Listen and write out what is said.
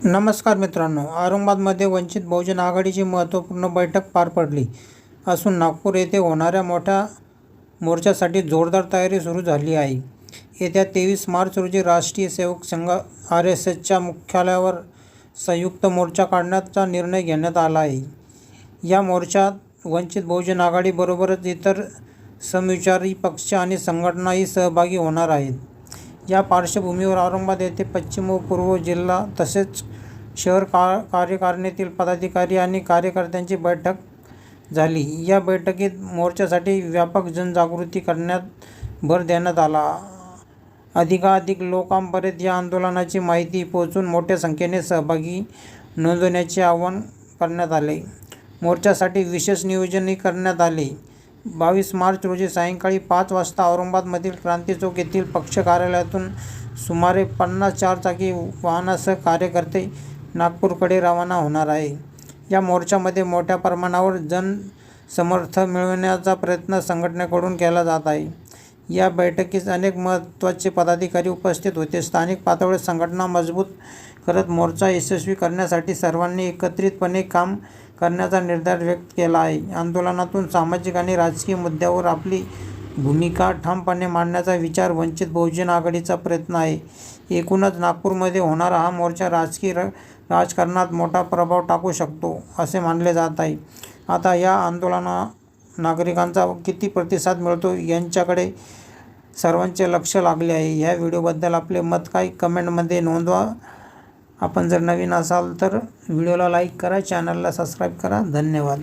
नमस्कार मित्रांनो, औरंगाबादमध्ये वंचित बहुजन आघाडीची महत्त्वपूर्ण बैठक पार पडली असून नागपूर येथे होणाऱ्या मोठ्या मोर्चासाठी जोरदार तयारी सुरू झाली आहे. येत्या 23 मार्च रोजी राष्ट्रीय सेवक संघ RSSच्या मुख्यालयावर संयुक्त मोर्चा काढण्याचा निर्णय घेण्यात आला आहे. या मोर्चात वंचित बहुजन आघाडीबरोबरच इतर समविचारी पक्ष आणि संघटनाही सहभागी होणार आहेत. या पार्श्वभूमीवर औरंगाबाद येथे पश्चिम व पूर्व जिल्हा तसेच शहर कार्यकारिणीतील पदाधिकारी आणि कार्यकर्त्यांची बैठक झाली. या बैठकीत मोर्चासाठी व्यापक जनजागृती करण्यात भर देण्यात आला. अधिकाधिक लोकांपर्यंत या आंदोलनाची माहिती पोहोचून मोठ्या संख्येने सहभागी नोंदवण्याचे आवाहन करण्यात आले. मोर्चासाठी विशेष नियोजनही करण्यात आले. 22 मार्च रोजी सायंकाळी 5 वाजता औरंगाबादमधील क्रांती चौक येथील पक्ष कार्यालयातून सुमारे 50 चारचाकी वाहनासह कार्यकर्ते नागपूरकडे रवाना होणार आहे. या मोर्चामध्ये मोठ्या प्रमाणावर जनसमर्थन मिळवण्याचा प्रयत्न संघटनेकडून केला जात आहे. या बैठकीस अनेक महत्त्वाचे पदाधिकारी उपस्थित होते. स्थानिक पातळीवर संघटना मजबूत करत मोर्चा यशस्वी करण्यासाठी सर्वांनी एकत्रितपणे काम करण्याचा निर्धार व्यक्त केला आहे. आंदोलनातून सामाजिक आणि राजकीय मुद्द्यावर आपली भूमिका ठामपणे मांडण्याचा विचार वंचित बहुजन आघाडीचा प्रयत्न आहे. एकूणच नागपूरमध्ये होणारा हा मोर्चा राजकीय राजकारणात मोठा प्रभाव टाकू शकतो असे मानले जात आहे. आता या आंदोलनाला नागरिकांचा किती प्रतिसाद मिळतो यांच्याकडे सर्वांचे लक्ष लागले आहे. या व्हिडिओबद्दल आपले मत काय कमेंटमध्ये नोंदवा. आपण जर नवीन असाल तर व्हिडिओला लाईक करा, चॅनलला सबस्क्राईब करा. धन्यवाद.